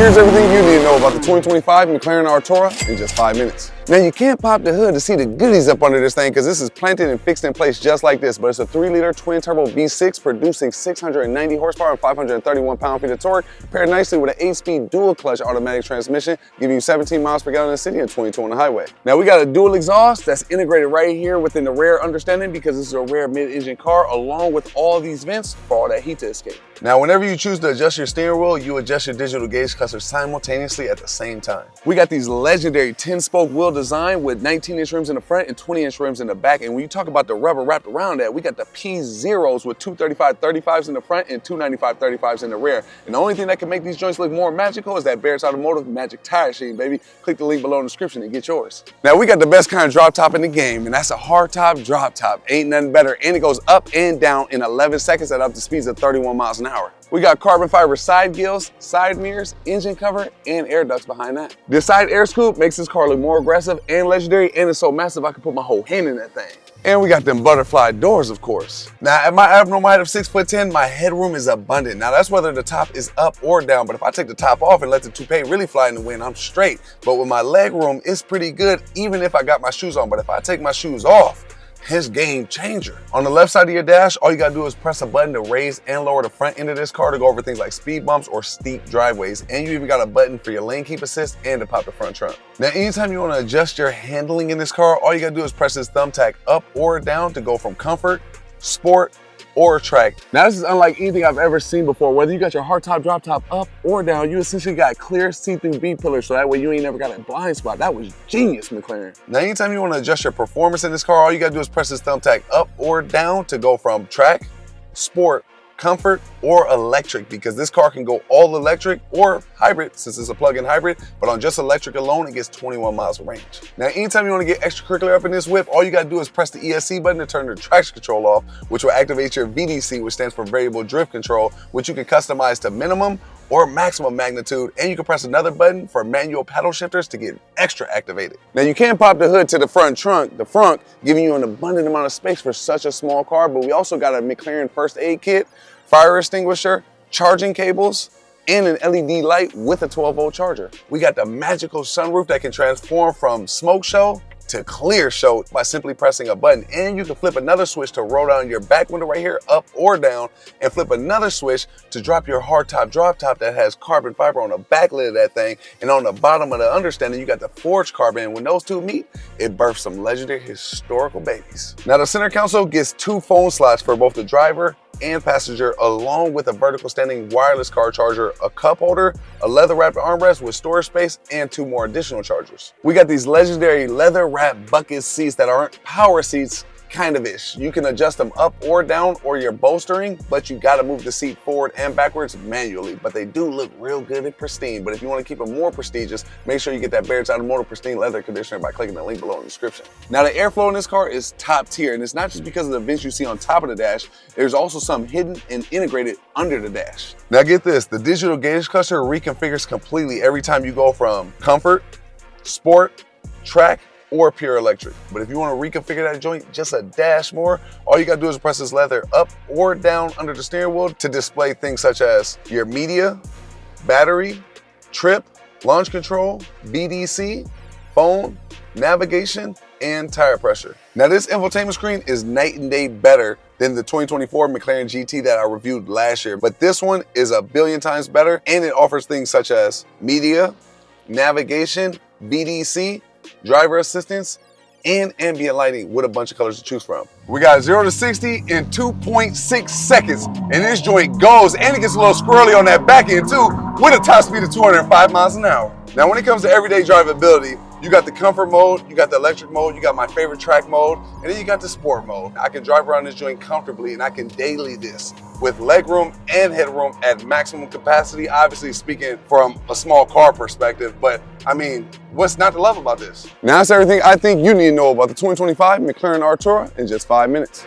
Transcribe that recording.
here's everything you need to know about the 2025 Mclaren Artura in just 5 minutes. Now, you can't pop the hood to see the goodies up under this thing because this is planted and fixed in place just like this, but it's a 3-liter twin-turbo V6 producing 690 horsepower and 531 pound-feet of torque, paired nicely with an 8-speed dual-clutch automatic transmission, giving you 17 miles per gallon in the city and 22 on the highway. Now, we got a dual exhaust that's integrated right here within the rear understanding because this is a rear mid-engine car, along with all these vents for all that heat to escape. Now, whenever you choose to adjust your steering wheel, you adjust your digital gauge cluster simultaneously at the same time. We got these legendary 10-spoke wheel design with 19-inch rims in the front and 20-inch rims in the back. And when you talk about the rubber wrapped around that, we got the P0s with 235/35s in the front and 295/35s in the rear. And the only thing that can make these joints look more magical is that Barrett's Automotive Magic Tire Sheen, baby. Click the link below in the description and get yours. Now, we got the best kind of drop top in the game, and that's a hard top drop top. Ain't nothing better. And it goes up and down in 11 seconds at up to speeds of 31 miles an hour. We got carbon fiber side gills, side mirrors, engine cover, and air ducts behind that. This side air scoop makes this car look more aggressive and legendary, and it's so massive I can put my whole hand in that thing. And we got them butterfly doors, of course. Now, at my abnormal height of 6'10", my headroom is abundant. Now, that's whether the top is up or down, but if I take the top off and let the toupee really fly in the wind, I'm straight. But with my leg room, it's pretty good, even if I got my shoes on. But if I take my shoes off, it's game changer. On the left side of your dash, all you gotta do is press a button to raise and lower the front end of this car to go over things like speed bumps or steep driveways. And you even got a button for your lane keep assist and to pop the front trunk. Now, anytime you wanna adjust your handling in this car, all you gotta do is press this thumbtack up or down to go from comfort, sport, or track. Now, this is unlike anything I've ever seen before. Whether you got your hardtop drop top up or down, you essentially got clear see-through B-pillars, so that way you ain't never got a blind spot. That was genius, McLaren. Now, anytime you want to adjust your performance in this car, all you gotta do is press this thumbtack up or down to go from track, sport, comfort, or electric, because this car can go all electric or hybrid since it's a plug-in hybrid, but on just electric alone, it gets 21 miles of range. Now, anytime you want to get extracurricular up in this whip, all you got to do is press the ESC button to turn the traction control off, which will activate your VDC, which stands for variable drift control, which you can customize to minimum or maximum magnitude, and you can press another button for manual paddle shifters to get extra activated. Now, you can pop the hood to the front trunk, giving you an abundant amount of space for such a small car, but we also got a McLaren first aid kit, fire extinguisher, charging cables, and an LED light with a 12-volt charger. We got the magical sunroof that can transform from smoke show to clear show by simply pressing a button. And you can flip another switch to roll down your back window right here, up or down, and flip another switch to drop your hardtop drop top that has carbon fiber on the back lid of that thing. And on the bottom of the understanding, you got the forged carbon. And when those two meet, it births some legendary historical babies. Now, the center console gets 2 phone slots for both the driver and passenger, along with a vertical standing wireless car charger, a cup holder, a leather wrapped armrest with storage space, and 2 more additional chargers. We got these legendary leather wrapped bucket seats that aren't power seats, kind of ish. You can adjust them up or down or your bolstering, but you gotta move the seat forward and backwards manually. But they do look real good and pristine. But if you want to keep it more prestigious, make sure you get that Barrett's Automotive Pristine Leather Conditioner by clicking the link below in the description. Now, the airflow in this car is top tier, and it's not just because of the vents you see on top of the dash. There's also some hidden and integrated under the dash. Now, get this, the digital gauge cluster reconfigures completely every time you go from comfort, sport, track, or pure electric. But if you want to reconfigure that joint just a dash more, all you gotta do is press this leather up or down under the steering wheel to display things such as your media, battery, trip, launch control, VDC, phone, navigation, and tire pressure. Now, this infotainment screen is night and day better than the 2024 McLaren GT that I reviewed last year, but this one is a billion times better, and it offers things such as media, navigation, VDC, driver assistance, and ambient lighting with a bunch of colors to choose from. We got 0 to 60 in 2.6 seconds, and this joint goes, and it gets a little squirrely on that back end too, with a top speed of 205 miles an hour. Now, when it comes to everyday drivability, you got the comfort mode, you got the electric mode, you got my favorite track mode, and then you got the sport mode. I can drive around this joint comfortably, and I can daily this with legroom and headroom at maximum capacity, obviously speaking from a small car perspective, but I mean, what's not to love about this? Now, that's everything I think you need to know about the 2025 McLaren Artura in just 5 minutes.